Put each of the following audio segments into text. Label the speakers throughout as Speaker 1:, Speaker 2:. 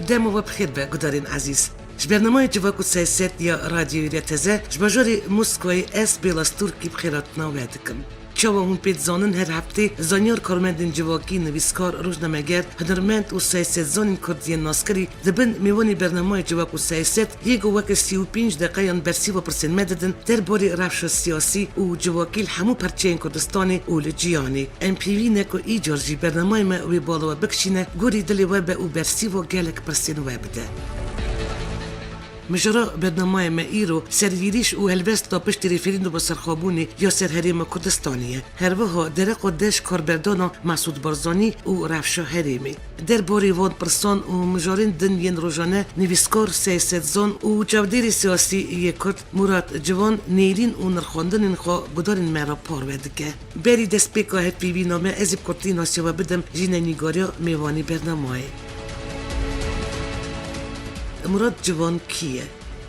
Speaker 1: دم و بخیر به گدارین عزیز. برنامه جواکو سیاست یا رادیوی تازه جبجاری مسکوی اس بیلاستور کی بخیرات نوادکم. چهوا هم پیت زانن هر هفته زانیار کارمندین جواکی نویسکار روزنامه‌گر هنرمند و سیاست زانین کردی ناسکری دبن میوانی برنامه جواکو سیاست یکو وقت 35 دقیقه برسی و پرسن مددن در باری رفش سیاسی و جواکی همو پرچین کردستانی و لجیانی. ام پی وی نکو ای جورجی برنامه ما وی بالا و بکشینه گوری دلی و به او برسی و گلک پرسن و بده. مجرا برنامه ما ایرو سرگیریش و هلوست تا پشت ریفرندو با سرخابونی یا سرحریم کردستانیه. هر وها در قدش کاربردان مسعود بارزانی و رفشا حریمی. در باری وان پرسان و مجارین دنین روزانه نویسکار سیاست زان و جودیر سیاسی یکرد مراد جوان نیرین و نرخواندن خوا گدارین مرا پار ودگه. بری دست پیکا هد پیوی نامه ازیب کردی ناسیوا بدم جین نیگاریا میوانی برنامه. مراد جوان کیه؟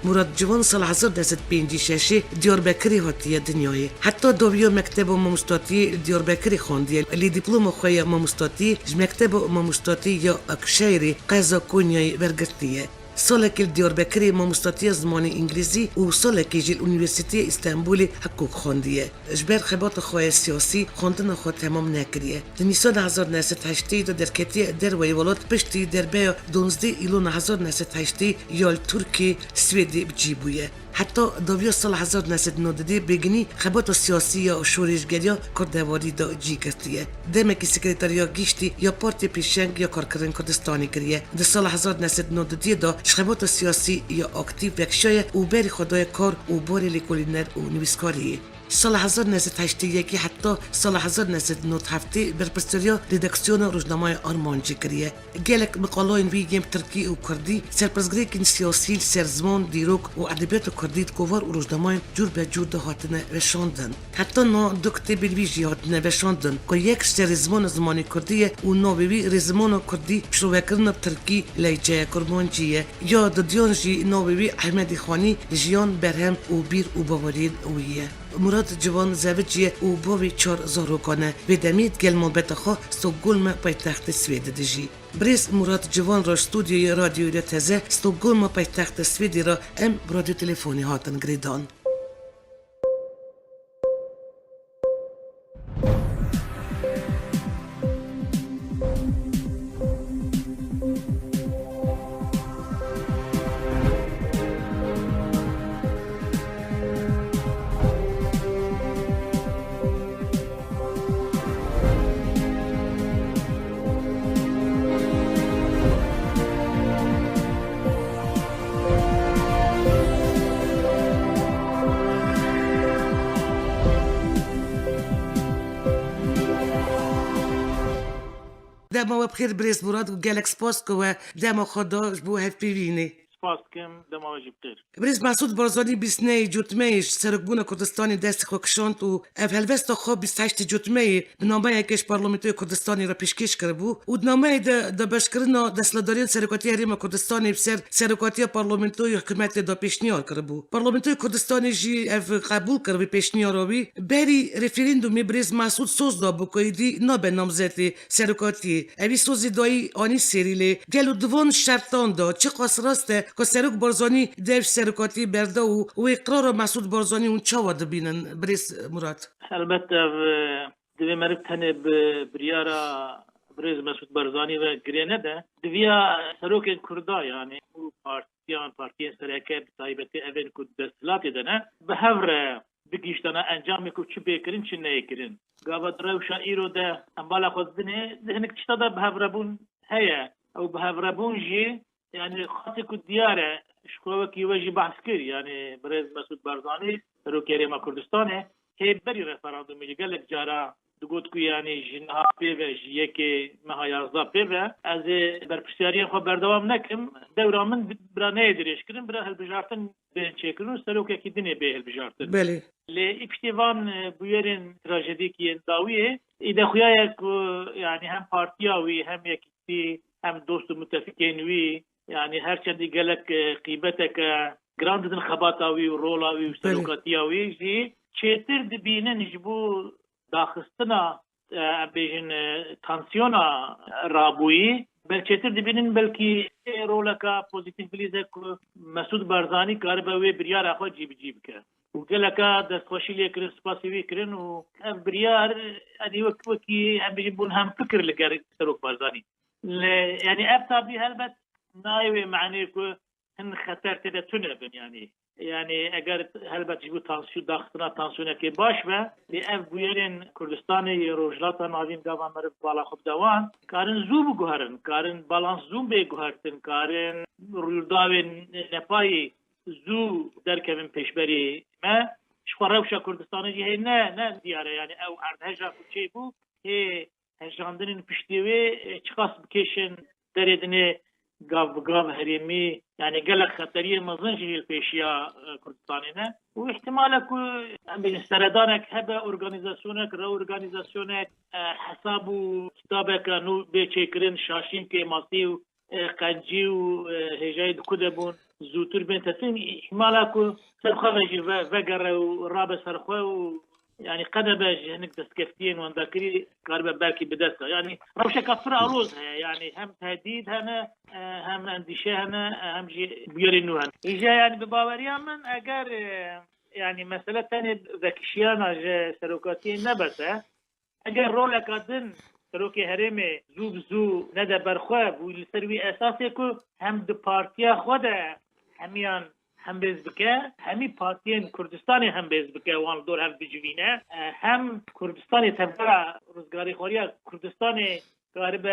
Speaker 1: مراد جوان سال 1956 دیاربکری هاتیه دنیای. حتی دویو مکتب ماموستاتی دیاربکری خوندیه. لی دیپلم خوی ماموستاتی مکتب ماموستاتی یا اکشیری قضا کنیای ورگرتیه. سال که دیاربکری ماموستاتی زمانی انگلیسی و سال که جل اونیورسیتی استانبولی حقوق خوندیه. جبر خبات خوی سیاسی خوندن خود تمام نکریه. دنیسان 1980 در کتی در ویولات پشتی در بیا 12 ایلون 1980 یال ترکی سویدی بجیبویه. حتی دویو سال 1990 بگنی خبات سیاسی یا شورشگریا کردواری دا جی کرتیه. دمکی سکرتاریا گیشتی یا پارتی پیشنگ یا کارکرین کردستانی کریه. در سال 1990 دا خبات سیاسی یا اکتیو بکشای و بری خدای کار و باری لیکولینر و نویسکاریه. سال 1981 حتی سال 1997 برپرسریا ریدکسیون روزنامه آرمانجی کریه. گلک مقالوین ویگیم ترکی و کردی سرپرزگریکین سیاسی سرزمان دیروک و ادبیات کردی کوار و روزنامه جور به جور دهاتنه وشاندن. حتی نا دکتر بیلویجی هاتنه وشاندن که یک سرزمان زمانی کردی و نوبی رزمان کردی شروعکرن ترکی لیجه کرمانجیه یا ددیانجی نوبی احمدی خانی جیان برهم و بیر و باورین اویه. مراد جوان زوجیه و باوی 4 زاروکانه و دمید گلمان بتخوا ستوکگولم پایتخت سوید دجی. بریس مراد جوان را استودیوی رادیوی تازه ستوکگولم پایتخت سویدی را ام رادیو تلفنی هاتن گریدان. دما بخیر بریس مراد و گلکس پاس که دما خدا جبو هفتی وینه.
Speaker 2: سپاس کم دماغی بخیر.
Speaker 1: بریز مسعود بارزانی 29 جوتمهش سرکبون کردستانی دست خوکشاند و هلوست خواب 28 جوتمه نامه یکیش پارلمانتوی کردستانی را پیشکش کرده بود و نامه دا بشکرنا دستلدارین سرکاتی حریم کردستانی بسر سرکاتی پارلمانتوی حکومت دا پیشنهاد کرده بود. پارلمانتوی کردستانی جی قبول کرده پیشنهاد رو بری رفراندومی بریز مسعود سوز دا بکویدی نابه نامزدی سرکاتی اوی سوزی دایی آنی سریله گلو دوان شرطان دا چه قصراسته که سرک بارزانی دف سرکاتی برده و اقرار مسعود بارزانی اون چه واد بینن بریس مراد؟
Speaker 2: البته دوی مرد تنه بریارا بریز مسعود بارزانی و گرینه ده دویا سرک کردا یعنی او پارتیان سرکه تایبتی اول کد دستلاتی دنه به هفر بگیشتنه انجام میکو چی بکرین چی نیکرین گاوت روشا ایرو ده امبالا خودنه دهنک چتا ده به هفربون هیا او به هفربون جی يعني خاطر دياره شكوى كي وجه بحث كير يعني بريز مسعود بارزاني روكيري ما كردستانه هي بري رفراندوم يجي قال لك جارا دقوت كو يعني جنها بيفا جيكي ما يازدا بيفا از برپرسیاری خو بردوام نکم دورا من برا نيدريش كرن برا هالبجارتن بين چيكرون سروكي كي دني به هالبجارتن
Speaker 1: بله
Speaker 2: لي اكتيفان بويرن تراجيدي كي داويه اذا خويا يعني هم بارتياوي هم يكتي هم دوست متفقين وي يعني هر چندی گلک قیمتک گراندن خباتاوی و رولاوی و سلوکاتیاوی جی چیتر دبینن جبو داخستنا بيجن تانسيونا رابوي بلچتر دبینن بلکی رولکا پوزیتیو بلیزه که مسعود بارزانی کاربوی بریار آخو جیب که و گلکا دستخوشی لیکرن سپاسی وی کرن و بریار ادی وکی هم بيجن بون هم فکر لگر سروک بارزانی يعني ابتابي هلبت نايوي معني كو هن خطر تدا تنبن يعني اگر هلبت جبو تانسيون داختنا تانسيون كي باش با لأف بويرين كردستاني روجلاتا ناوين داوان مرف بالا خب دوان كارن زوب گوهرن كارن بالانس زوم بي گوهرتن كارن رولداوين نپاي زو دركبن پیشبری ما شخوروشا كردستاني جي هي نه دياره يعني او اردهجا كوچي بو هي هجاندنين پشتیوی چقاس بکشن دردنه گاو هریمی يعني قلق خطرية مظن جي البيشيا كردستانينا واحتمالك بين سردانك هبا اورغانيزاسيونك رو اورغانيزاسيونك حسابو كتابك نو بيچكرين شاشين كي ماسيو قنجيو هجاي دكودبون زوتر بين تتين احتمالك سرخوجي وغر راب سرخو يعني قدبه هنك دستكفتين وندكري قربه باكي بدسه يعني روشه كفر اروز يعني هم تهديد هنا هم انديشه هنا هم جي بيرينوها اجا يعني بباوريا من اگر يعني مساله ثانيه ذكشيانا سروكاتي نبسه اگر رول كادن سروكي هرمي زو بزو ندا برخواب والسروي اساسي كو هم دو بارتيا خوده هميان هم بیز بکه همی پارتیان کردستانی هم بیز بکه وان دور هم بجوینه هم کردستانی تبدیل روزگاری خوریا کردستانی قریب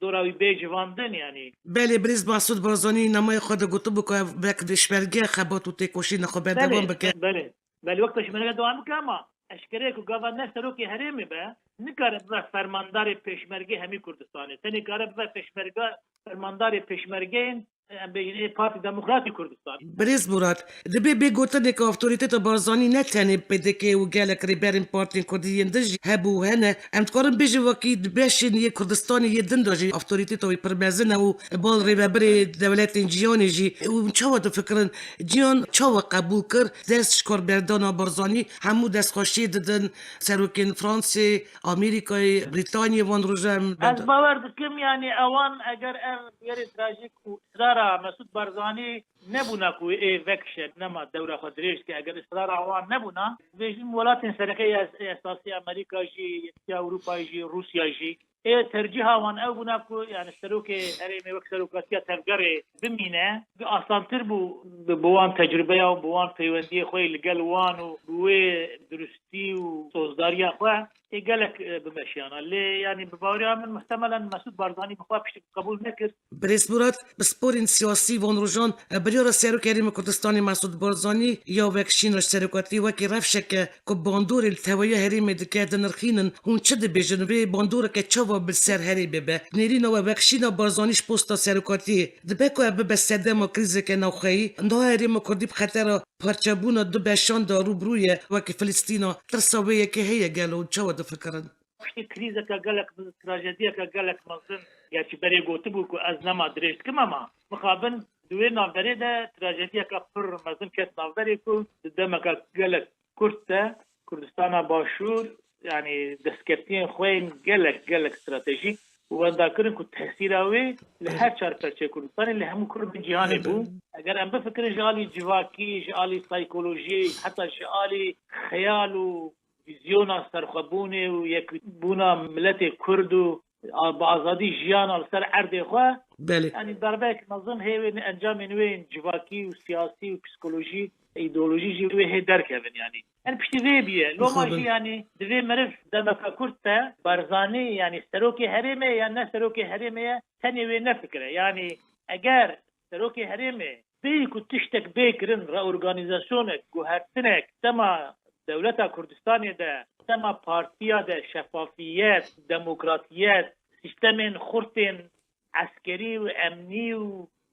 Speaker 2: دوراوی بیجواندن یعنی
Speaker 1: بله بریز مسعود بارزانی نمای خود گوتو بکه بک دشبرگی خباتو تکوشی نخو دوام بکه
Speaker 2: بله وقتش منگه دوام بکه اما اشکره که گاوانه سروکی هرمی به نکاره به فرماندار پیشمرگی همی کردستانی تنی کاره به فرماندار پیشمرگی بین پارتی دموکراتی کردستان
Speaker 1: بریز مراد دبی بگوتن که اتوریته بارزانی نتنه پدکه و گلک ریبرین پارتی کردی اندج هبو هنه ام تقارن بیجی وکی بشین یه کردستانی یه دنداجی اتوریته توی پرمزنه و بال ریبری دولت جیانی جی و چاوا دو فکرن جیان چاوا قبول کر دست شکر بردان بارزانی همو دست خوشی دادن سروکین فرانسی امریکای بریتانیا وان روزم
Speaker 2: از باور دکم یعنی اوان اگر یاری تراژیک و مسعود بارزانی نبونا کو وکشن نما دوره خودریش که اگر اصرار اوان نبونا ویژن ولات سرکه اساسی امریکا جی یا اروپا جی روسیا جی ترجیح اوان او بونا کو یعنی سروک هرمی وک سروکاتیا تفگره بمینه آسانتر بوان تجربه و بوان پیوندی خوی لگل وان و بوی درستی و سوزداری خو قالك بمشيانا اللي يعني بباوريا من محتملا مسعود بارزاني بخواه بشتك قبول نكر
Speaker 1: بريس مراد بسپورین سیاسی وان روژان بریار سروک هرم کردستانی مسعود بارزانی یا وکشین سروکاتی وکی رفشک که باندور التوایی هرم دکه دنرخینن هون چه ده بیجن بی باندور که چوا بالسر هری ببه نیرین و وکشین بارزانیش پوستا سروکاتی دبکو به سدم و کریزه که نوخی نه هرم کردی بخطر پرچبون دو بشان دارو بروی وکی فلسطینا ترساویه که هی گلو چوا فكرن
Speaker 2: كريزه كقالك تراجيديا كقالك مظن يعني بري قوتبو كو از نما دريشت كما مخابن دوي نافدري ده تراجيديا كفر مظن كت نافدري كو دمك قالك كرتا كردستان باشور يعني دسكرتين خوين قالك استراتيجي وذاكرن كو تحسيراوي لهر شهر برشي كردستان اللي هم كل من جهان بو اگر ام بفكر جالي جواكي جالي سايكولوجي حتى جالي خيال ویزیونا سرخبونه و یک بونا ملت کرد و با آزادی جیان سر عرض خواه
Speaker 1: بله
Speaker 2: یعنی دربک نظن هیوین انجام نوین جواکی و سیاسی و پسیکولوژی ایدئولوژی جوی هی درکبن yani pişti ve biye lomajı yani dve merif demeka kurtta barzani yani seroki herime yani ne seroki herimeye teni ve ne fikre yani eğer seroki herime beyku tiştek beykirin ra organizasyonek guhertinek tema devleta Kürdistan'da tema partiya da şeffafiyet, demokratiyet, sistemin khurtin askeri ve emni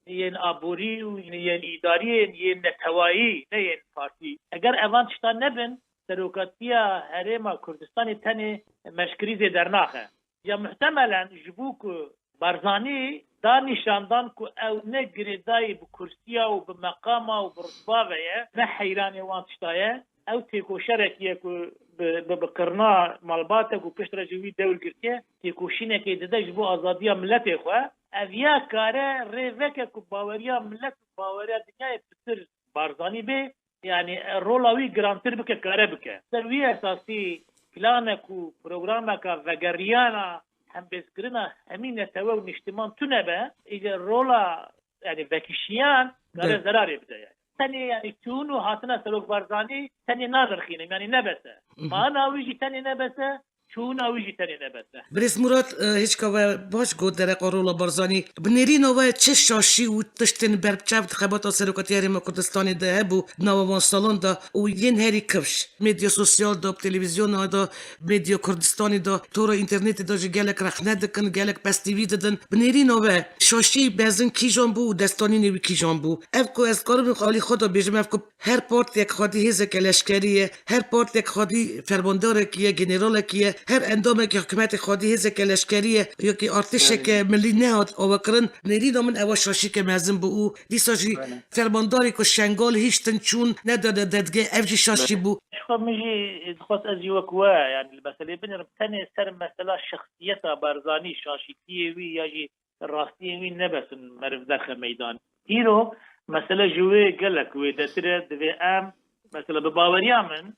Speaker 2: ve yen aburi ve yen idari yen netawai ne yen parti. Eğer evan çıtan nebin serokatiya herema Kürdistan'ı tane meşkrize dernahe. Ya muhtemelen jibuku Barzani da nişandan ku ev ne giridayı bu kursiya ve bu makama ve bu rıtbaveye ne hayrani wan çıtaya ev teko şerekiye ku بقرنا مالباتك وبشترى جوي دول قرتيه تيكوشينه كي ددج بو ازاديه ملتي خو افيا كاره ريفك كباوريا ملت باوريا دنيا بتر بارزاني به يعني رولاوي جرانتر بك كاره بك سروي اساسي بلانك وبروغرامك وغريانا هم بسكرنا همين نتوى ونشتمان تنبه اذا رولا يعني فاكيشيان كاره زراري بدا يعني تاني يعني تونو هاتنا سلوك بارزاني تاني ناظر خينه يعني نبسه ما انا ويجي تاني نبسه شون ويجي تاني نبسه
Speaker 1: بريس مراد هیچ که باش گود در قرولا برزانی بنیری نوع چه شاشی و تشتن بربچاب خبات سرکاتیاری ما کردستانی ده هبو نوان سالن دا و ین هری کفش مدیا سوسیال دا تلویزیون دا مدیا کردستانی دا تور اینترنت دا جگلک رخنه دکن گلک پس تیوی دادن بنیری نوع شاشی بزن کیجان بو دستانی نوی کیجان بو افکو از کارم خالی خدا بیجم افکو هر پارت یک خادی هزه کلشکریه هر پارت یک خادی فرماندار کیه جنرال کیه هر اندام که حکومت خادی هزه کلشکریه یا که ارتش که ملی نهاد اوکرن نری من اواشاشی که مزن بو او دیساجی فرمانداری که شنگال هیچتن چون نداده دادگاه افجی شاشی بو
Speaker 2: شو مجي خاص ازي وكوا يعني المسألة بنر ثاني سر مسألة شخصيتها بارزاني شاشيتي وي يجي راستي وي نبس مرف داخل ميدان هيرو مسألة جوي قالك ويدتر دفي ام مسألة بباوريا من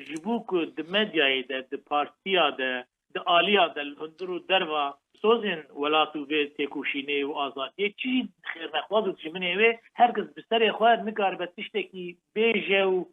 Speaker 2: جبوك دمديا د بارتيا د آليا د الهندرو دروا سوزن ولاتو في تيكوشيني وآزادية چي خير نخواز وتجمني وي هرگز بسر خواد نكار بتشتكي بيجه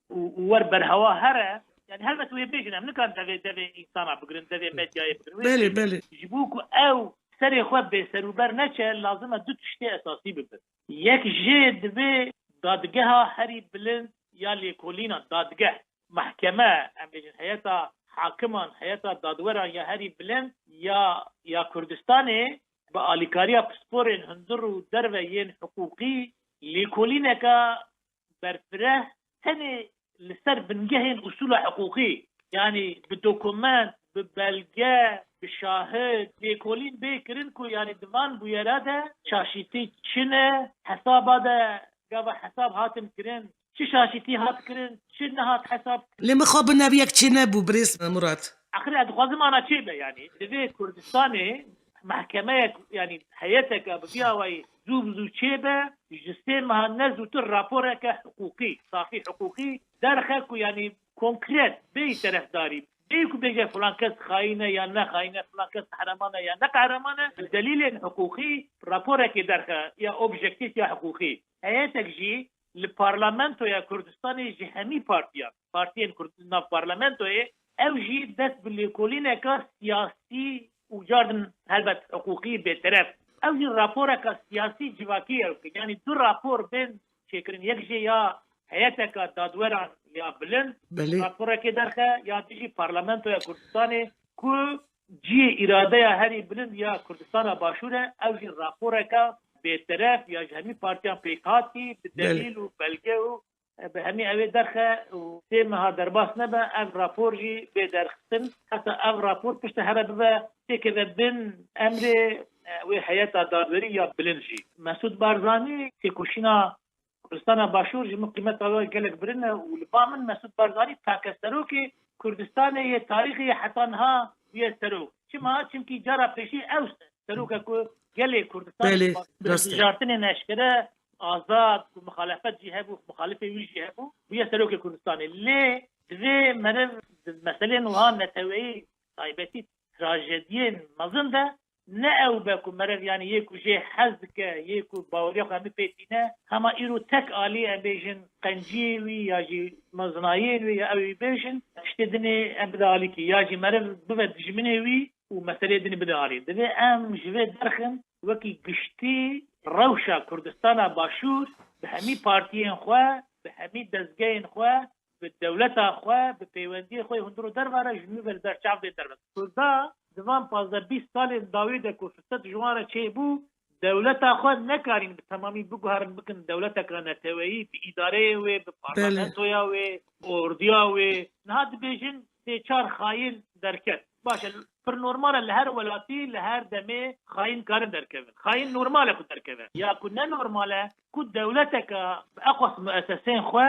Speaker 2: وور برهوا هره يعني هل بس ويبيجنا من كان دفي انسان بقرن دفي ميديا
Speaker 1: بله بله
Speaker 2: جبوك او سري خواب بسروبر نچه لازم دو تشتي اساسي ببن يك جيد به دادگاه هري بلند يا ليكولينا دادگاه محكمة ام بيجن حياتا حاكمان حياتا دادورا يا هري بلند يا كردستاني بآليكاريا بسبورين هندرو دروين حقوقي ليكولينا كا برفره تاني لسر بنجهن اصول حقوقي يعني بالدوكومنت ببلغه بشاهد بيكولين بيكرنكو يعني دمان بويراده شاشيتي چنه حساب هذا قبل حساب هاتم كرن چه شاشيتي هات كرن چنه هات حساب
Speaker 1: لما خواب نبيك چه نبو بريس مراد
Speaker 2: اخر ادخوازم انا چه يعني دفي كردستاني محكمه يعني حياتك بفيها وي زوب چه جسته مهندس وتر رابورك حقوقي صافي حقوقي درخك يعني كونكريت بي طرفداري بيكو بيجي فلان كس خاينه يا نا خاينه فلان كس حرمانه يا نا قهرمانه الدليل حقوقي رابورك درخه يا اوبجكتيف يا حقوقي حياتك جي البرلمانتو يا كردستاني جي همي بارتيان كردستان بارلمانتو او جي دس بالكولينه سياسي وجاردن هلبت حقوقي بطرف او جي رابورك سياسي جواكيه يعني دو رابور بين شكرين يكجي يا حياتك دادوران يا بلند رابورك درخه يا تجي برلمانتو يا كردستاني كو جي اراده يا هري بلند يا كردستان باشوره او جي رابورك بطرف يا جهمي بارتيان بيكاتي بالدليل وبلغه بهمي اوي درخه وسيمها درباس نبا اف رابور جي بدرختن حتى اف رابور بشتهر ببا تكذا بن امر وحياة دارورية بلنجي مسعود بارزاني تيكوشينا كردستان باشور جي مقيمة اوي قالك برنا ولبامن مسعود بارزاني تاكستروكي كردستان هي تاريخي حتى انها هي سروك چما چمكي جارا بيشي او سروكا كو قالي كردستان جارتني نشكره آزاد ومخالفات جهابو مخالفة وجهابو ويا سلوك كردستاني ليه دوی مرف مثلا وها نتوعي طيبتي تراجدين مظن نه او بكو مرف يعني يكو جي حزك يكو باوريا خامي بيتينا هما ايرو تك آلي ام بيجن قنجيوي يا جي مزنايين يا اوي بيجن اشتدني ام بدا آليكي يا جي مرف بفد جمنيوي ومسألة دني بدا آلي دوی ام جوه درخن وكي قشتي روشا كردستان باشور بهمي بارتيين خواه بهمي دزگين خواه بالدولة خواه بپیوندی خواه هندرو درباره جنوب در چاپ دی درباره کردا دوام 15-20 سال داوید کو فرصت جوانه چه بو دولت خواه نکارین به تمامی بگوهرن بکن دولت کانتوی به اداره و به پارلمانت و اردیا و نهاد بیجن سه چار خاین درکت باشه پر نورمال لهر ولاتی لهر دمه خاين كارن دركبن خاين نورمال كو دركبن يا كنا نورمال كو دولتك اقوى مؤسسين خو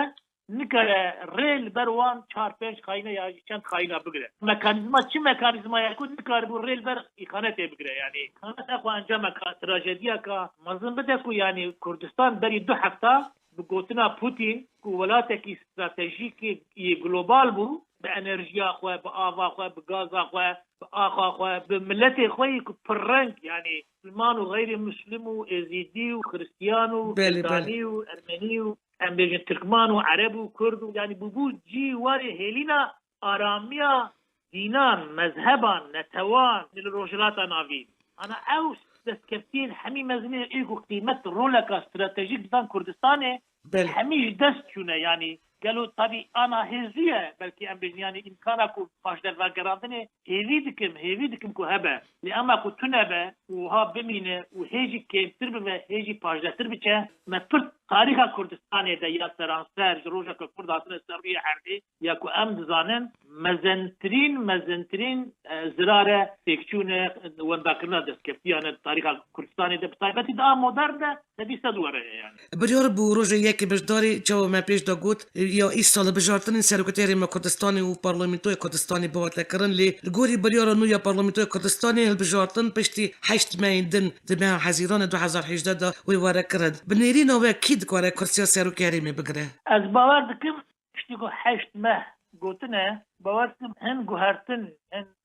Speaker 2: نکره ریل بروان 4-5 خاینه یا چند خاینه بگیره مکانیزما چی مکانیزما یا کد نکاره بو ریل بر اخانه تی بگیره یعنی خانه اخو انجام که تراژدیا که مزن بده کو یعنی کردستان بری 2 هفته بگوتنا پوتین کو ولاتکی استراتژیکی گلوبال بو به انرژی خو به آوا خو به گاز خو به آخا خو به ملت خوی کو پرنگ یعنی مسلمان و غیر مسلم و ازیدی و خریستیان و ایرانی و ارمنی و ام بیجن ترکمان و عرب و کرد و یعنی بو جی ور هلینا آرامیا دینان مذهبان نتوان للروجلات نافين انا اوس دستكفتين حمي مزنين ايكو قيمه رولك استراتيجيك دان كردستان حميش دست شونه يعني قالوا طبي انا هزيه بلكي ام بيجن يعني امكانكم باش دل قراندني هيفيدكم كو هبه لأما كو تنبه وها بمينه وهيجي كيفتر بما هيجي باش دستر بچه ما فرد تاريخ كردستان دا يا ترانسفير روجا كرد هاتن سرية حردي يا كو ام دزانن مزنترين زراره تكچونه ونداكرنا دسكفتيان تاريخ كردستان دا بطايبتي دا مودرن دا دي سدوره يعني
Speaker 1: بریار بو روژه یکی بجداری جو ما پیش دا گوت یا ای سال بجارتن سروکتری ما کردستانی و پارلمنتوی کردستانی باوت لکرن لی گوری بریار نو یا پارلمنتوی کردستانی هل بجارتن پشتی 8 مایندن دمه حزیران 2018 دا وی واره کرد بنیری نوه کید کواره کرسیا سروکتری می بگره
Speaker 2: از باور دکم اشتیگو 8 ماه گوتنه باور دکم هن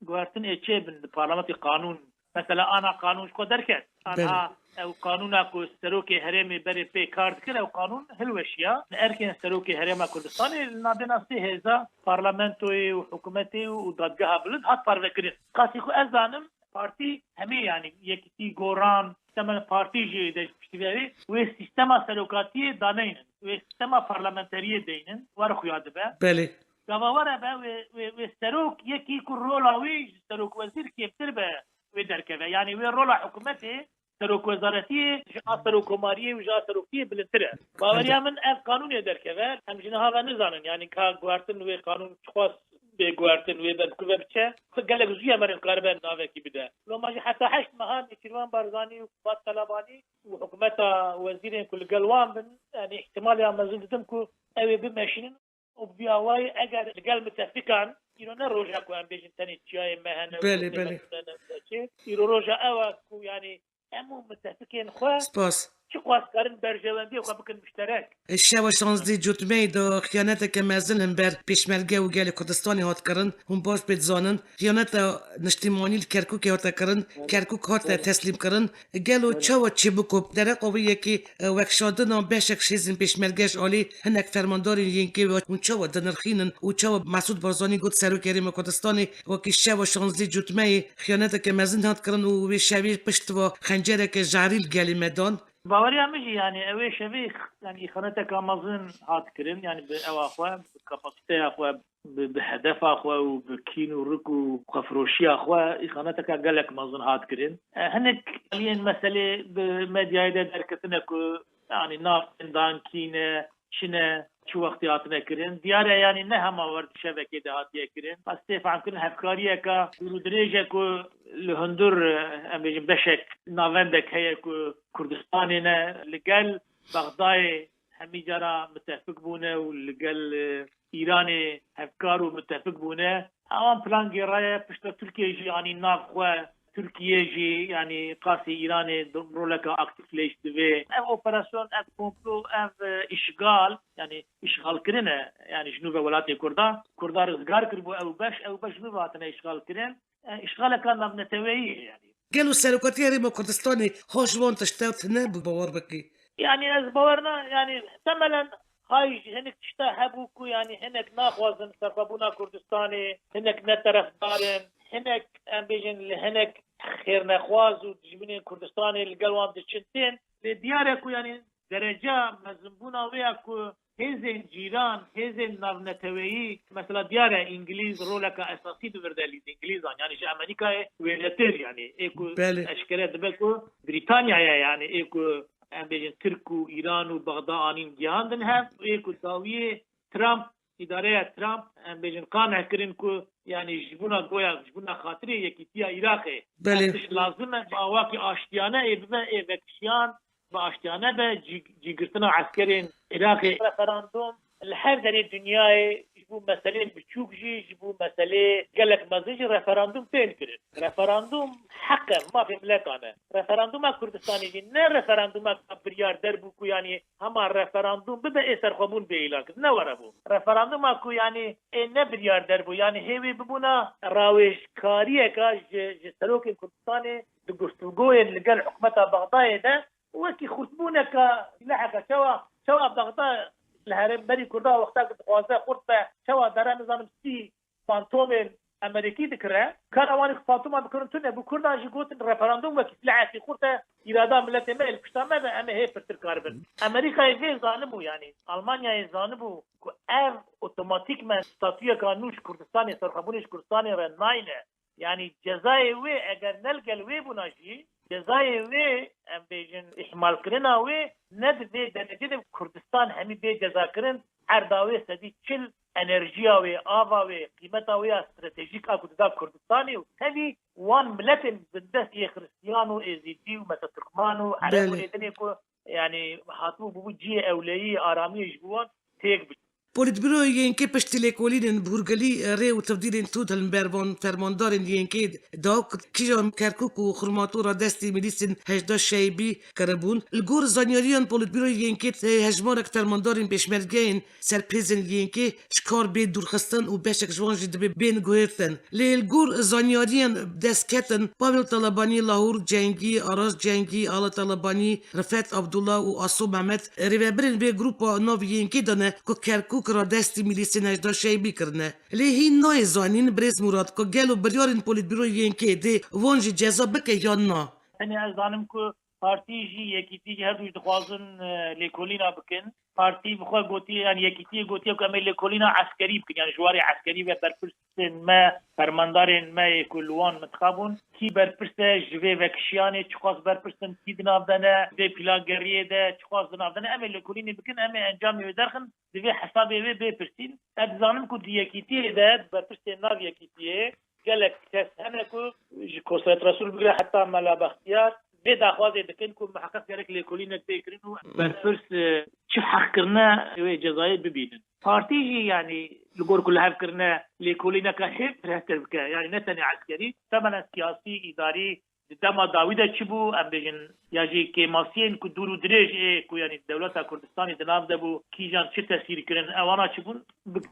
Speaker 2: گوهرتن ایچه بن پارلمنت قانون مثلا انا قانون شكو دركت انا او قانونا كو سروكي هرمي بري بي كارد كده او قانون هلوشيا اركن سروكي هرما كردستاني نادنا سي هزا بارلمنتوي وحكومتي ودادگاه بلد هات پروكرين قاسي خو ازانم بارتي همي يعني يكتي غوران تمن بارتي جي ده بشتياري و سيستما سروكاتي دانين و سيستما بارلمنتري دينن ورخو يادبه
Speaker 1: بله
Speaker 2: گواوره به و سروك يكي كو رولاوي سروك وزير كيفتر به ودركبه يعني وين رولا حكومتي سروك وزارتي جا سروك ماريه وجا سروكيه بلنتره باوريا من اف قانون يدركبه هم جنها غنزانن يعني كا غوارتن و قانون خاص به غوارتن و بدكوبه بچه فقالك زويا مرن قربان نافكي بدا لو ما حتى 8 مهام كيروان بارزاني وفات طلباني وحكومتها وزيرين كل قلوان بن يعني احتمال يا مزلتمكو او بمشين وبياواي اگر قال متفقان ایران روزا کو ام بیشتر تنی چای مهنه
Speaker 1: بله
Speaker 2: ایران روزا اوا يعني همون متفقين خو
Speaker 1: سپاس
Speaker 2: چه خواست کردن برجواندی خو بکن مشترک
Speaker 1: الشوا شانزدی جوتمه دا خیانت که مزن بر پیشمرگه و گل کردستانی هات کرن هم باش بتزانن خیانت نشتیمانی کرکوک هات کرن کرکوک هات تسلیم کرن گلو چوا چی بکوب در قویه که وکشادن بشک شیزن پیشمرگش عالی هنک فرمانداری یینکی و اون چوا دنرخینن و چوا مسعود بارزانی گفت سرو کریم کردستانی و که شوا شانزدی جوتمه خیانت که مزن هات کرن و شوی پشت و خنجره که جاریل گلی مدان
Speaker 2: باوريا مجي يعني اوي شبيخ يعني خانتك امازون هات كرين يعني باوا اخوا بكاباسيتي اخوا بهدف اخوا وبكين وركو وخفروشي اخوا خانتك قال لك امازون هات كرين هنك لين مساله بميديا دركتنك يعني ناف دان كينه شنه شو وقتياتنا كرين ديارة يعني نهما ورد شبكة دهاتية كرين بس تفهم كرين هفكارية كا درودريجة كو لهندور أميجن بشك نافندك هي كو كردستاننا لقال بغداد همي جرا متفق بونه ولقال إيراني هفكارو متفق بونه أوان بلان جرايا بشتا تركيا جي يعني ناقوة تركيا جي يعني قاسي إيراني رولكا أكتف ليش دبي أف أوبراسيون أف كومبلو أف إشغال يعني إشغال كرنا يعني جنوب ولاتي كردان رزقار كربو أو باش جنوب هاتنا إشغال كرن إشغال كان مبنى توعية يعني
Speaker 1: قالوا سلوكاتي ريما كردستاني خوش وان تشتاوت نابو باور بكي
Speaker 2: يعني از باورنا يعني تملا هاي هنك تشتاهبوكو يعني هنك ناخوازن سرفابونا كردستاني هنك نترف دارن هنك ام بيجن هنك خير نخواز وجبنين كردستاني القلوان دشنتين لدياركو يعني درجة مزنبونا وياكو هزين جيران هزين نافنتوي مثلا ديارة انجليز رولكا اساسي دوردالي انجليزان يعني جا امريكا ويلتر يعني ايكو اشكالات دبكو بريطانيا يعني ايكو ام بيجن تركو ايران وبغداد انين جهاندنها ايكو داويه ترامب إدارة ترامب ام بيجن قانع كرين كو يعني جبونا خاطري يكيتيا عراقي مش لازم باواكي اشتيانه وكشيان باشتيانه جيگرتنا عسكرين عراقي رفراندوم الحال داري الدنيا جبو مسألة بتشوك جبو مسألة قال لك ما زيج ريفراندوم فين كرت ريفراندوم حقا ما في ملاك أنا ريفراندوم كردستاني جينا ريفراندوم بريار دربوكو يعني هما ريفراندوم ببقى سرخمون بإيلاك نوربو ريفراندوم أكو يعني نبريار دربو يعني هيوي ببونا راويش كاريه كاج سلوك كردستاني دقشتوغوين اللي قال حكمتها بغداد ده وكي خطبونا كلاحقة شوا بغداد الهرم بري كردا وقتا خوازه خورتا شوا داره نظام سی فانتوم امریکی دکره کار اوانی فانتوم بکرن تونه بو کردا جی گوتن رفراندوم وکی سلاحی خورتا اراده ملت مل پشتامه به امه هی پرتر کاربن امریکا ای ظالمو يعني المانيا ای ظالمو کو ار اوتوماتیک من ستاتوی قانونش کردستان سرخبونش کردستان رناینه يعني جزای وی اگر نلقل وی بناجی جزای وی ام بیجن احمال کرنا وی ند وی درجه کردستان همی به جزا کرن ارداوی سدی چل انرژیا وی آوا وی قیمتا وی استراتژیک اكو دا کردستانی و همی وان ملت بدس خريستيانو ازيدي و مت تركمانو عربو ادني کو يعني هاتو بو جي اولي ارامي يجبون تيك
Speaker 1: پولیتبیرو اینکه پشتیله کولین بورگلی ری و تبدیل تو دل بربان فرماندار اینکه داو کیجا کرکوک و خرماتو را دستی میلیسین هجدا شیبی کربون الگور زانیاریان پولیتبیرو اینکه هجمارک فرماندارین پیشمرگین سرپیزن اینکه شکار به دورخستان و بشک جوانجی دبی بین گویرتن لی الگور زانیاریان دستکتن پاول طالبانی لاهور جنگی آراز جنگی آلا طالبانی رفعت عبدالله و آسو محمد ریوبرین به گروپا ناوی اینکه دانه که کرکوک را دستی میلیسین هجدا شیبی کرنه لی هی نای زانین بریز مراد که گلو بریارین پولیتبیرو اینکه دی وانجی جزا بکه یا نا
Speaker 2: hani az zanım ku partiji yekiti her duş dixwazin lêkolîna bikin partî bixwe gotiye yani yekîtiyê gotiye ku em ê lêkolîna eskerî bikin yani ji warê eskerî ve berpirsên me fermandarên me ku li wan mintixabûn kî berpirs e ji vê vekişiyanê çi xwaz berpirsin kî di nav de ne vê pîlageriyê de çi xwaz di nav de ne em ê lêkolînê bikin em ê encamê wê derxin di vê hesabê wê bêpirsîn ez dizanim ku di yekîtiyê de berpirsên nav yekîtiyê gelek kes hene ku ji konsentrasyonu bigire heta mela bextiyar vê daxwazê dikin ku miheqeq gerek lêkolînek tê kirin û berpirs çi heqkirine wê cezayê bibînin. Partî jî yani li gor ku li hevkirine lêkolîneka hêv rehtir bike yani ne tenê eskerî temenen siyasî îdarî dema dawî de çi bû em bêjin ya jî kêmasiyên ku dûr û dirêj ê ku yanî dewleta Kurdistanê di nav de bû kîjan çi tesîr kirin ewana çi bûn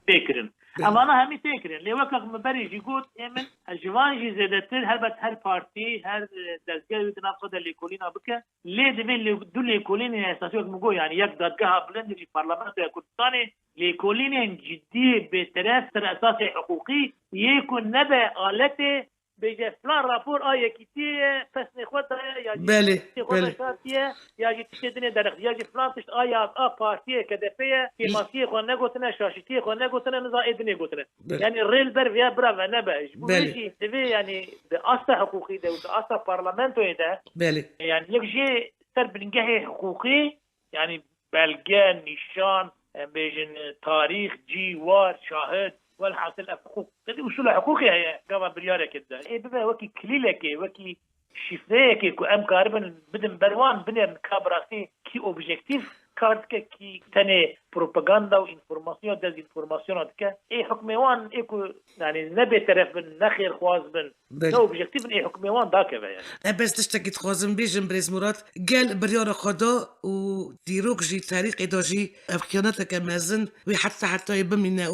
Speaker 2: tê kirin. Evana hemî tê kirin. Lê wekek min berê jî got ê min ji van jî zêdetir helbet her partî her dezgeh wî di nav xwe de lêkolîna bike lê divê du lêkolînên esasî wek min got yani yek dadgeha bilind jî parlamentoya Kurdistanê lêkolînên ciddî bêteref ser esasê hiqûqî yê ku nebe aletê بيجي فلان رابور يكيتيه فسني خدها يا
Speaker 1: بله
Speaker 2: يا جي تشدني درخ يا جي فلان تشت بارتيه كدفيه في ماسيه خو نغوتنا شاشتيه خو نغوتنا نزا ادني غوتنا يعني الريل بر فيا برافا نبا بيجي تبي يعني باصل حقوقي ده باصل بارلمانتو ده
Speaker 1: بله
Speaker 2: يعني يجي سر بنجهي حقوقي يعني بلغان نشان بيجن تاريخ جوار شاهد والحاصل حقوق قدي وصول حقوقي هي قام برياره كده ايه بما وكي كليلك وكي شفاك كو ام كاربن بدن بروان بنر كابراسي كي اوبجيكتيف كارتك كي تاني بروباغندا وانفورماسيون ديزانفورماسيون دك اي حكميوان ايكو يعني نبي طرف من نخير خواز بن نو اوبجيكتيف اي حكميوان داك يعني
Speaker 1: بس تشتكي تخوازم بيجن بريز مراد قال برياره خدا وديروك جي طريق اداجي افكيوناتك مازن وحتى يبمنا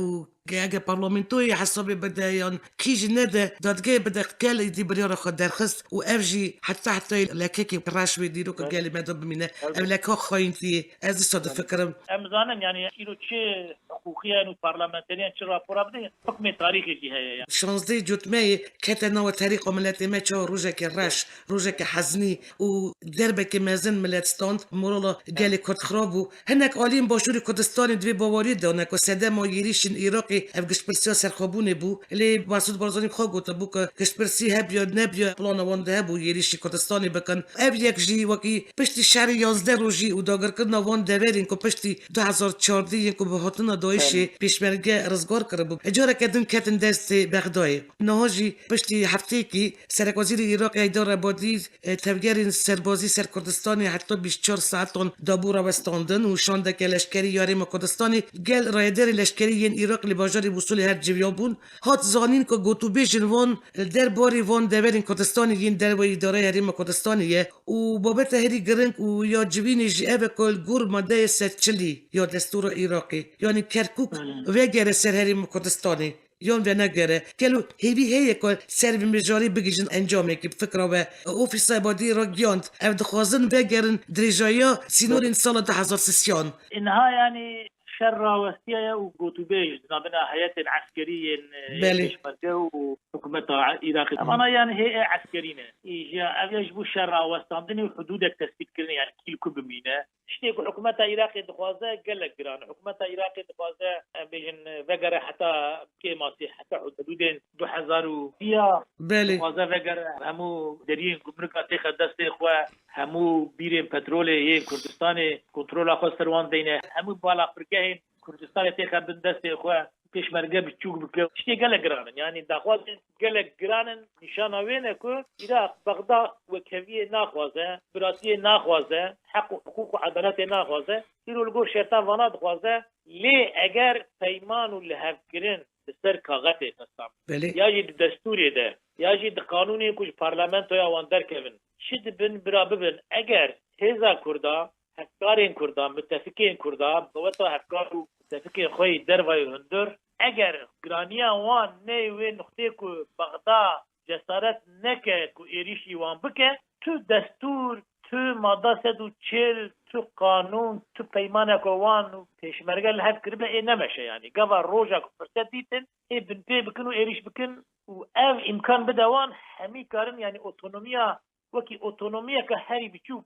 Speaker 1: جاجا برلمانتوي حسابي بدايان كيجي ندا دادجي بدا قال دي برياره خد درخص وافجي حتى لكيكي راشوي ديرو قال ما دب منا لك خاينتي از صد فكرم
Speaker 2: امزانن يعني كيلو تشي حقوقيا انه برلمانتريان تشي رابور ابدي حكم تاريخي دي هي
Speaker 1: شانزدي جوتمي كاتنا وتاريخ ملاتي ما تشو روجك الراش روجك حزني ودربك مازن ملاتستان مورولا قال كنت خرابو هناك عالم باشوري كردستان دوي باوري ده هناك سدام يريشن عراق عراقی اف گشتپرسی سرخوابونه بو لی مسعود بارزانی خواه گوته بو که گشتپرسی هبیا نبیا پلان وانده هبو یریشی کردستانی بکن اف یک جی وکی پشتی شهر 11 روزی و داگر کردن وان دورین که پشتی 2014 ینکو به هاتنا دایشی پیشمرگه رزگار کرده بو اجاره کردن کتن دست بغدای نهاجی پشتی هفته کی سرک وزیر عراق ایدار عبادی تفگرین سربازی سر کردستانی حتی 24 ساعتون دابور وستاندن و شانده که لشکری یاریم کردستانی گل رایدر لشکری ین عراق لباجاری وصول هر جویابون هات زانین که گوتو بیجن وان در باری وان دورین کردستانی ین در و اداره هریم کردستانیه و بابت هری گرنگ و یا جوینی جی اوه کل گور ماده ستچلی یا دستور عراقی یعنی کرکوک وگره سر هریم کردستانی یون و نگره کلو هیوی هیه که سروی مجاری بگیجن انجامه که فکر و اوفیس عبادی را گیاند او دخوازن وگرن دریجایا سینورین سال 2003
Speaker 2: انها يعني شر وسيا وقوتوبيج نابنا هيئة عسكرية بيشمركه وحكومة عراق أنا يعني هي عسكرية إجا أجبو شر وستاندني وحدودك تثبيت كرني يعني كيل كوب مينا شتيك حكومة عراق دخوازة قلق جران حكومة عراق دخوازة بيجن وجر حتى كيماسي حتى حدودين 2000 فيها دخوازة وجر همو درين كبركة تخدس إخوة همو بيرين بترول هي كردستان كنترول أخو سروان دينه همو بالا فرقه كردستان تخبن دست إخوة پیشمرگه بچوک بکه شتی گله گرانن یعنی داخوازن گله گرانن نشانه وینه که عراق بغداد و کویه ناخوازه براتی ناخوازه حق و حقوق و عدالت ناخوازه ایرو لگو شرطان وانا دخوازه لی اگر پیمان و لحفگرن بسر کاغت قسم یا جی دستوری ده یا جی قانونی کش پارلمنت یا واندر کبن شد بن برا ببن اگر هزا کردا هفکارین کردا متفقین کردا بوتا هفکار تفکر خوی در و هندر اگر گرانیا وان نه و نقطه کو بغداد جسارت نکه کو ایریشی وان بکه تو دستور تو ماده 140 تو قانون تو پیمان کو وان پیشمرگه لحد کربه ای نمشه یعنی گوا روجا کو فرصت دیتن ای بنته بکن و ایریش بکن و او امکان بدوان همی کارن یعنی اوتونومیا وکی اوتونومیا که هری بچوک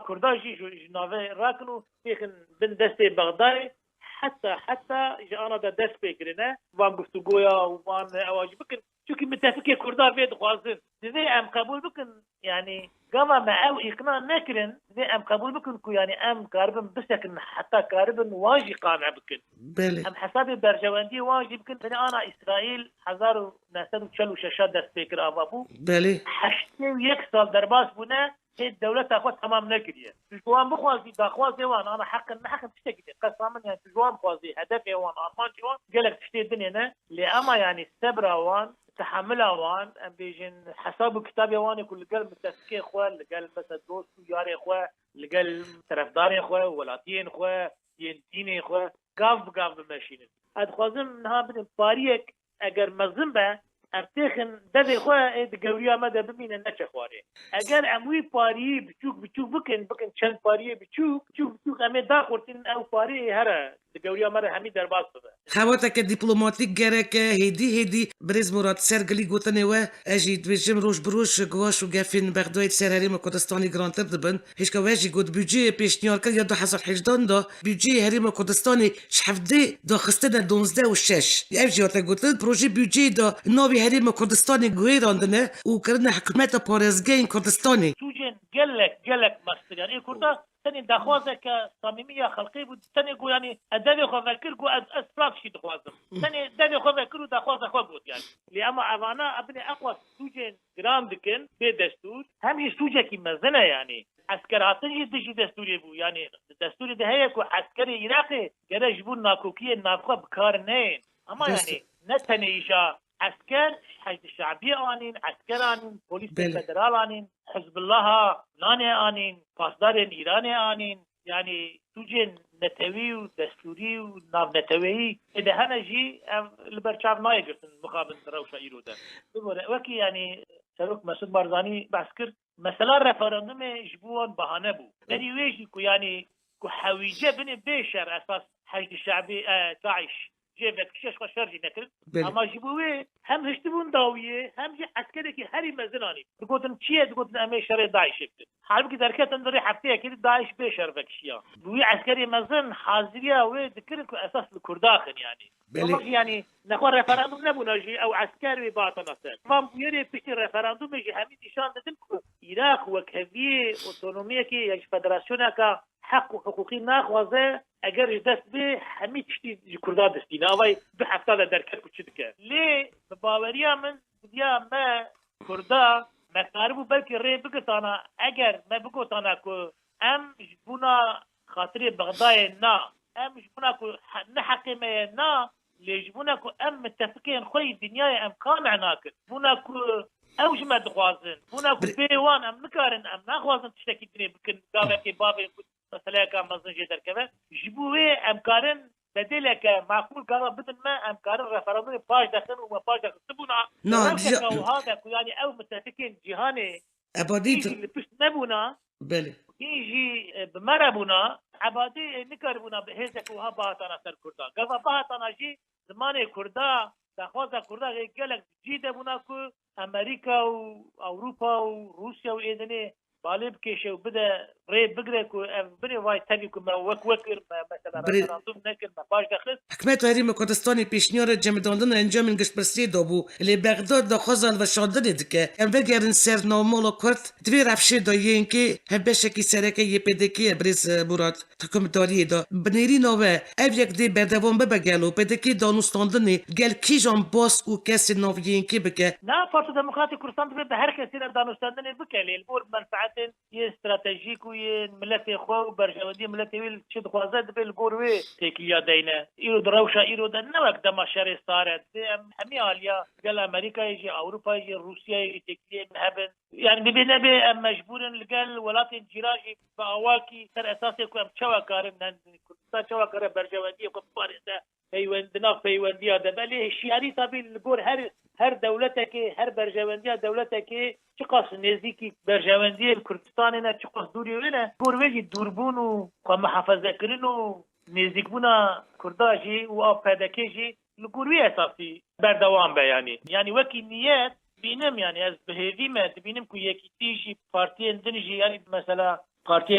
Speaker 2: کرداجی جناوه راکنو تیخن بن دست بغداد حتى جانا دا دست بكرنا وان گفتگویا وان اواج بكن چونكي متفقه كردار بيد خوازن دي ام قبول بكن يعني قام مع او اقناع نكرن دي ام قبول بكن كو يعني ام قاربن بسكن حتى قاربن واجي قانع بكن
Speaker 1: بله
Speaker 2: ام حسابي برجواندي واجي بكن انا اسرائيل 1946 دست بكر ابابو
Speaker 1: بله
Speaker 2: حشتي یک سال درباس بونه الدولة تاخذ تمام نكريه تجوان بخوازي داخوازي وان انا حق تشتكي قسما يعني تجوان بخوازي هدفي وان ارمان جوان قالك تشتي الدنيا لاما يعني السبرة وان تحملها وان ام بيجن حساب كتابي وان كل قال متسكي اخوه اللي قال مثلا دوست وياري اخوه اللي قال طرفداري اخوه ولاتين اخوه ينتيني اخوه قاف ماشيين ادخوازم نها بدن باريك اگر مزنبه ارتخن دادی خواه دگوری آمده ببینه نچه خواره اگر اموی پاری بچوک بکن چند پاری بچوک همه دا خورتین او پاری هره دگوری آمده همی در باز بده
Speaker 1: خواته که دیپلوماتیک گره که هیدی بریز مراد سرگلی گوتنه و اجی دویجم روش بروش گواش و گفین بغداد سر هریم کردستانی گرانتر دبن هیچ که واجی گود بیجی پیشنیار کرد یا 2018 دا بیجی هریم کردستانی شحفده دا خسته در 12 و 6 اجی هاته گوتن پروژه بیجی دا نوی هریم کردستانی گوی راندنه و کردن حکومت پارزگین کردستانی
Speaker 2: توجن گلک مستر یعنی کرده تاني دخوازه كصميمية خلقية تاني يقول يعني الدادي خو فكر قو أسباب شيء دخوازم تاني الدادي خو فكر دخوازه خو بود يعني لأما أنا أبني أقوى سوجين جرام دكن بدستور هم يسوجة كي مزنة يعني عسكراتي يدشي دستوري بو يعني دستوري ده هي كو عسكري عراقي كده جبون ناكوكية نافقة بكارنين أما يعني نتني إيشا عسكر حشد الشعبية آنين عسكر آنين بوليس فدرال آنين حزب الله ناني آنين پاسدار إيراني آنين يعني توجين نتوي ودستوري وناف نتوي إذا هنا جي البرشاف ما يقرسن مقابل روشة إيرودا وكي يعني سروك مسعود بارزاني بعسكر مثلا رفراندوم جبوان بهانه بو يعني ويجي كو يعني كو حويجة بني بيشر أساس حشد الشعبي داعش جي فكشش خشرجي نكر
Speaker 1: بله.
Speaker 2: اما جيبوه هم هشتبون داويه هم جي عسكري كي هري مزناني تقولن چيه تقولن امي شر داعش حرب كي دركت اندري حفتي اكيد داعش بشر فكشيا بوي عسكري مزن حاضريه و ذكرك اساس الكرداخن يعني
Speaker 1: بله.
Speaker 2: يعني نخو ريفراندوم نبونا جي او عسكري باطن اصلا فهم يري بيش ريفراندوم جي همي نشان ددن عراق وكهوية اوتونوميه كي يج فدراسيون كا حق وحقوقي ناخوازه اگر دست به همه تشتی کردا دستینه اوای دو هفته درکت کچیدکه لی باوریا من دیا ما کردا مقاربو بلکه ری بگتانا اگر ما بگتانا که ام جبونا خاطر بغدای نا ام جبونا که نه حقیمه نا لی جبونا که ام متفقین خوی دنیای امکان عناکر جبونا که اوج ما دخوازن جبونا که بیوان ام نکارن ام نخوازن تشتکی دنیا بکن گاوه که بابی مثلا كان مزنجي دركبه جبوه امكارن بدلك معقول كان بدل ما امكارن رفرندوم باش دخل وما باش دخل تبونا وهذا يعني او متفقين جهاني
Speaker 1: اباديت
Speaker 2: اللي بس نبونا
Speaker 1: بله
Speaker 2: يجي بمربونا عبادي نكربونا بهزك وها باطنا سر كردا قال باطنا جي زمان كردا دخوازا كردا قالك جيده بوناكو امريكا واوروبا وروسيا وايدني بالب كيشو بدا ري بقرك بني واي تبيكم وك وكر مثلا رفراندوم نكر ما باش دخل
Speaker 1: حکمت هریم کردستانی پیشنیار جمعداندن انجام گشت پرسی دابو لی بغداد دا خوزال و شادن دکه هم بگرن سرنامه لا کرد دوی رفشه دایه اینکه هم بشکی سرکه یه پدکی بریز مراد تکم داری دا بنیری نوه او یک دی بردوان ببگلو پدکی دانستاندنی گل کی جان باس او کسی نویه اینکه بگه
Speaker 2: لا بارتي ديمقراطي كردستان به هر کسی دانستاندن بکلی البور منفعت یه استراتژیک و یه ملت خو و برجوادی ملت ویل چه خوازد به البوروي تکیه دینه ایرو دروشا ایرو د نوک د مشر صارت همي عاليه قال امريكا يجي اوروبا يجي روسيا يجي تكليم هبن يعني ببينا به مجبور لقال ولات الجراجي باواكي سر اساسي كم تشوا كارن كردستان تشوا كار برجوادي كم بارسه پیوندنا پیوندیا ده بله شیاری تابی البور هر دولتك هر برجوندیا دولتك چقاس نزدیکی برجوندی کردستان نه چقاس دوری ولنه بور وجی دوربون و محافظه کردن و نزدیک بونا کرداجی و آپدکیجی لگوری اساسی بردوام به یعنی وکی نیت بینم یعنی از بهیوی مد بینم که یکی تیجی پارتی اندنجی یعنی مثلا پارتی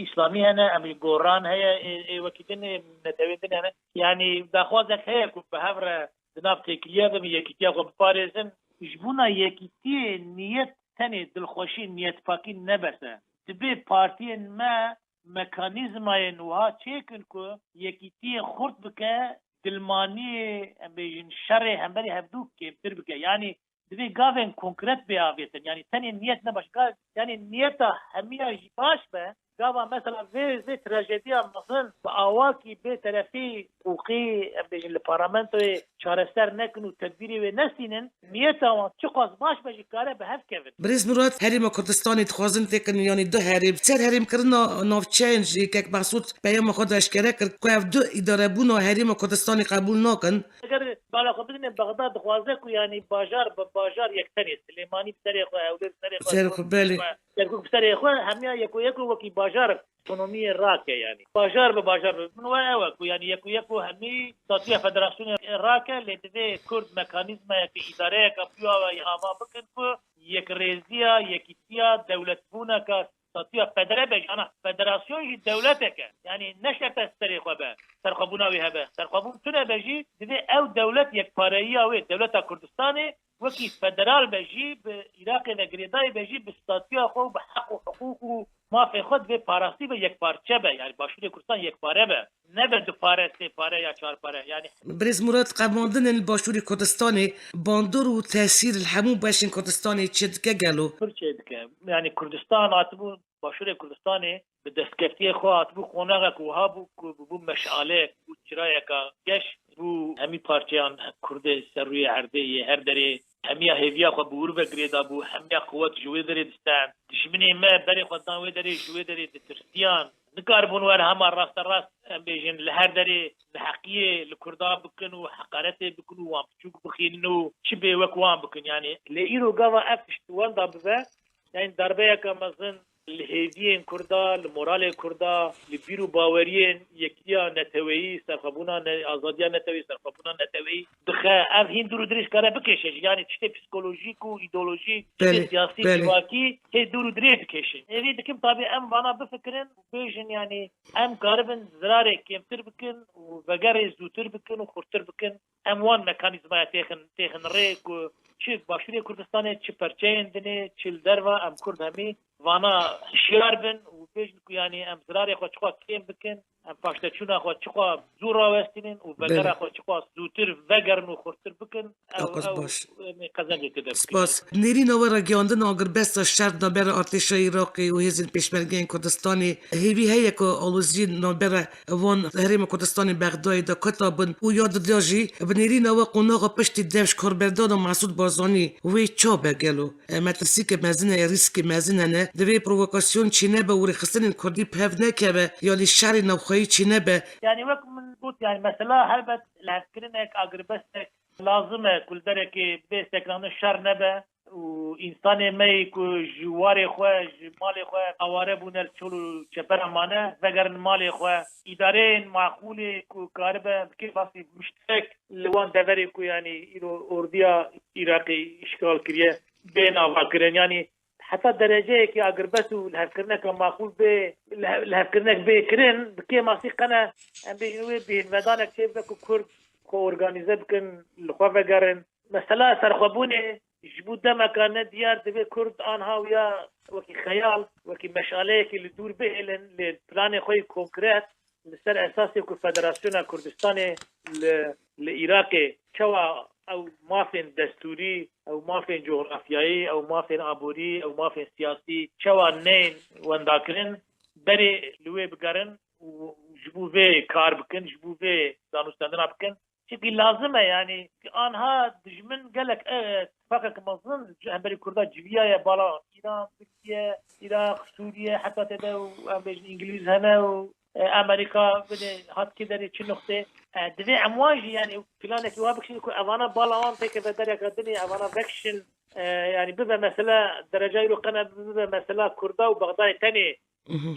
Speaker 2: اسلامی هنه امی گوران هیا وکیدن نتویدن هنه یعنی دخوازک هیا که به هفر دناف تکلیه بمی یکیتیا خو بپارزن جبونا یکیتی نیت تنی دلخوشی نیت پاکی نبسه تبی پارتی ما مکانیزماین وها چیکن که یکیتی خورد بکه دلمانی بیجن شر همبری هفدوک که بتر بکه یعنی دبی گاوین کنکرت بیاویتن یعنی تنی نیت نباش یعنی نیت همیه باش به گاوا مثلا وی تراژدیا مثلا با آواکی به طرفی حقوقی بیجن لپارلمنتوی چارستر نکن و تدبیری و نسینن نیت آن چقاس باش بجی کاره به هف کون
Speaker 1: بریز مراد هریم کردستانی تخوازن تکن یعنی دو هریم سر هریم کرنا نافچنج یک محسود پیام خود اشکره کرد که دو اداره بونا هریم کردستانی قبول نکن
Speaker 2: اگر بالا خو بدن بغداد خوازه کو یعنی بازار به بازار یک تنی سلیمانی بسری خو اولاد بسری
Speaker 1: خو بله
Speaker 2: يركوك بسرعة إخوان هميا يكو وكي باجار اقتصادية راكة يعني باجار بباجار من وين يعني يكو همي تطبيق فدراسيون راكة لتدي كرد ميكانيزم يك إدارة كبيرة يهما بكن يك رئيسية يكيتيا دولة بونا ك تطبيق فدرالة بجانا فدراسيون دولتك يعني نشأت السرقة به سرقبونا وهبه سرقبون تنا بجي تدي أو دولة يك بارية أو دولة كردستاني وكي فدرال بجي بعراق نجريداي بجي باستاتيا خو بحق وحقوق ما في خود به پاراستی به یک پارچه به یعنی باشور کردستان یک پاره به نه به دو پاره سه پاره یا چهار پاره یعنی
Speaker 1: بریز مراد قباندن الباشور کردستانی باندور و تاثیر الحمو باشین کردستانی چدکه گلو
Speaker 2: چدکه یعنی کردستان عطبو باشور کردستانی به دستکفتی خو عطبو خوناغه کوها بو مشعله بو چرایه کا گش بو همی پارچیان کرد سروی عرده هر دره همیا هیویا خو بور بگریدا بو همیا قوت جوی دری دستان دشمنی ما بری خدان وی دری جوی دری ترسیان نکاربون ور هم راست بیجن لهر دری الحقیه لکردان بکنو حقارت بکنو وام چوک بخینو چی به وکوان بکن یعنی لیرو گاوا افش وان دابه یعنی دربه که مثلا الهيدين كردا المورال كردا لبيرو باوريين يكيا نتوي سرخبونا ازاديا نتوي سرخبونا نتوي دخا ام هندرو دريش كاره بكش يعني تشتي بسيكولوجيك و ايديولوجي سياسي جواكي هي دورو دري بكش هذه دكم طبيعي ام انا بفكرن بيجن يعني ام قاربن زراري كيمتر بكن وبقري زوتر بكن وخرتر بكن ام وان ميكانيزما تيخن ريك چه باشوری کردستان چه پرچین دنی چه دروا ام کرد همی وانا شیار بن و بیشن که یعنی ام زراری خود چخوا کیم بکن ام پاشتچونا خود چخوا زور راوستینن و بگره خود چخوا زودتر وگرن و خورتر بکن او قزنگی کده بکن.
Speaker 1: سپاس. نیری نوارا گیاندن آگر بستا شرط نبر ارتش عراقی و هزین پیشمرگین کردستانی هیوی هیه که آلوزی نبر وان حریم کردستانی بغدای دا کتابن و یاد دیاجی بنیری نوا قناغا پشتی دوش کاربردان و مسعود بارزانی وی چا بگلو مترسی که مزینه ریسک مزینه نه دوی پرووکاسیون چینه به وری خستن کردی پف نکبه یا لی شهر نوخایی چینه به
Speaker 2: يعني وقت من قلت يعني مثلا هلبت لهفكرنك اقربستك لازمه كل درك بيستك لانه الشر نبه وإنسان ما يكو جواري خواه مالي خواه اواره بونه چلو چپر امانه وگر مالي خواه ادارين معقولي كو كاربه بكي باسي مشترك لوان دوري كو يعني إلو أرديا عراقي إشكال كريه بين آواكرين يعني حتى درجه که اگر بسو لهفکرنک معقول به لهفکرنک بکرین بکی ماسی قنا ام بینوی بین ودانک چه بکو کرد خو ارگانیزه بکن لخوا وگرن مثلا سرخوابونه جبود دمکانه دیار دبی کرد آنها ویا وکی خیال وکی مشعله که لدور بهلن لپلان خوی کنکرت لسر اساسی که فدراسیون کردستان لعراق چوا او مافين دستوري او مافين جغرافيائي او مافين عبوري او مافين سياسي شوا نين ونداكرين بري لوي بقرن وجبو في كار بكن جبو في دانوستاندنا بكن شكي لازمه يعني انها دجمن قالك اتفاقك مظن همبري كردا جبيا يا بالا ايران تركيا عراق سوريا حتى تدو انجليز هنا امریکا بده هات که داری چه نقطه دوی امواجی یعنی فلانه که وابکشین که اوانا بالوان تک به دریا کردنی اوانا بکشن یعنی ببه مثلا درجه رو قنا ببه مثلا کردا و بغداد تنی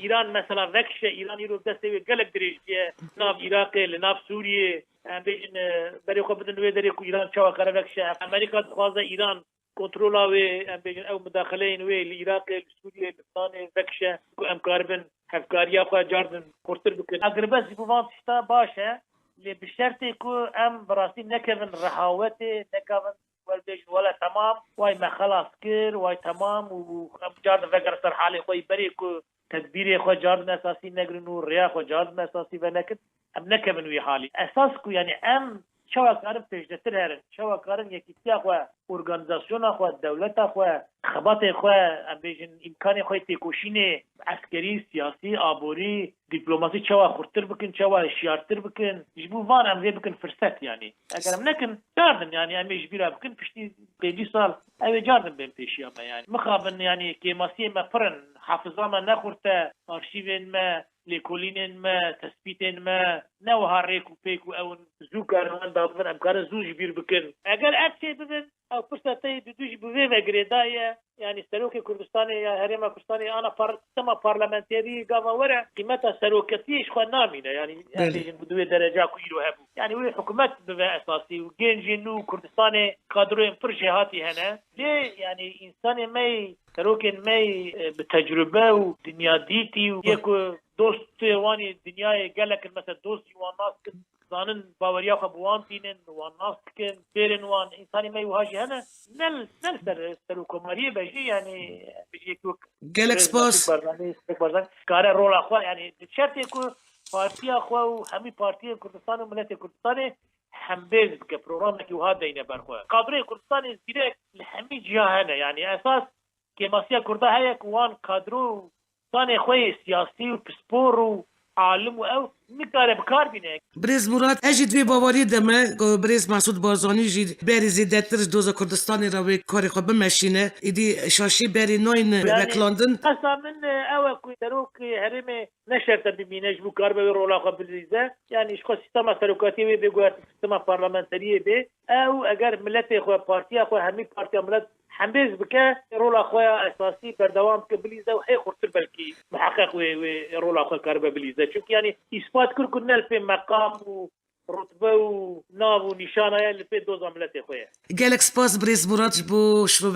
Speaker 2: ایران مثلا وکشه ایران رو دسته گلک دریجه ناف عراق لناف سوریه بیشن بری خو بدن وی دری کو ایران چوا کار وکشه امریکا خوازه ایران کنترولا وی او مداخله وی العراق سوریه لبنان وکشه کو امکاربن هفکاریا خو جاردن کورتر بکن اگر بس بوان تشتا باشه لی بشرطی کو ام براستی نکوین رهاوت نکوین والبيش ولا تمام واي ما خلاص كير واي تمام وجارد فكر سر حالي خوي بريكو تدبيري خو جارد اساسي نگرنو ريا خو جارد اساسي ونكت ام نكبن وي حالي اساسكو يعني ام شوا كارم تجدتر هرن شوا كارم يكيتيا خو اورغانيزاسيون خو دولت خو خبات خو ام بيجن امكان خو تيكوشينه عسكري سياسي عبوري دبلوماسي شوا خرتر بكن شوا شيارتر بكن جبو فان ام زي بكن فرصت يعني اگر ام نكن جاردن يعني ام يجبيرا بكن فشتي 5 سال او جاردن بين بيشيا يعني مخابن يعني كيماسي ما فرن حافظه ما نخورته ارشيفين ما لكولين ما تثبيتين ما نوها ريكو بيكو او زوكار من بابن امكار زوج بير بكن اگر اكشي ببن او فرصتي بدوج بوي مغريدايه يعني سلوك كردستاني يا هرم كردستاني انا سما بارلمانتري قام ورا قيمتها سلوكتيش خو نامينه يعني بدوي درجه كيلو هبو يعني وي حكومات بما اساسي وجنجنو كردستاني قادرين فرجهاتي هنا ليه يعني انسان ما سلوكن ما بتجربه ودنيا ديتي ويكو دوست واني الدنيا قالك مثلا دوست والناس زانن باوريا خبوانتين والناس كن بيرن وان انساني ما يواجه هنا نل سلوكو ماريه بيجي يعني بيجي كوك
Speaker 1: جالكس باس
Speaker 2: كاره رول اخو يعني شرط يكون بارتي اخو همي بارتي كردستان وملت كردستان حمبيز كبروجرام كي وهذا ينه برخو قادري كردستان ديريكت لحمي جهه يعني اساس كماسيا كردا هيك وان كادرو ثاني خوي سياسي وبسبور عالم او مقدار بكار بينك
Speaker 1: بريز مراد اجي دوی باوری دمه بريز مسعود بارزانی جی بری زیدتر دوز کردستانی راوی کاری خو بمشینه ایدی شاشی بری نوین بکلاندن
Speaker 2: قسم من او كو دروك هرمه نشرت بمينج بو كار برولا خو بالريزه يعني اشخاص سيستم سلوكاتي بيغوت سيستم بارلمانتري بي او اگر ملت خو بارتي خو همي بارتي ملت حمبيز بك رولا خويا اساسي بردوام كبليزه وحي خرطر بلكي محقق ورول اخر كاربا بليزه شوف يعني اثبات كل كنا في مقام رتبه وناو ونشانه اللي في دوز عملت اخويا
Speaker 1: گلک سپاس بریز مراد جبو شروع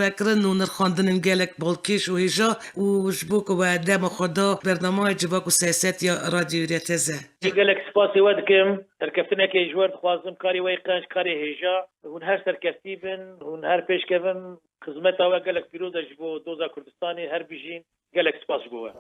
Speaker 1: و نرخاندن گلک بالکیش و هیجا و جبو که و دم خدا برنامه جبا که سیاست یا رادیو ریتزه
Speaker 2: قالك سباسي ودكم تركفتنا كي جوار خوازم كاري ويقاش كاري هيجا هون هر سركفتيبن هون هر پیش كفن خدمتها وقالك بيرودا جبو دوزا كردستاني هر بيجين قالك سباس جبوه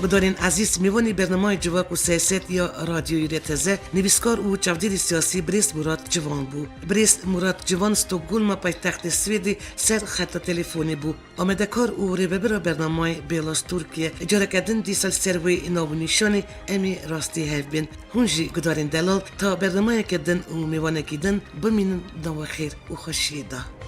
Speaker 1: بدارین عزیز میوانی برنامه جواک و سیاست یا رادیوی ریتزه نویسکار و چاودیر سیاسی بریس مراد جوان بو. بریس مراد جوان استکهلم پایتخت سوئدی سر خط تلفنی بو. آمده کار و ریبر برنامه بیلاس ترکیه اجاره کردن دیسال سروی ناونیشانی امی راستی هفبین. هنجی گدارین دلال تا برنامه کردن و میوانه کردن بمینن دو خیر و خوشیده.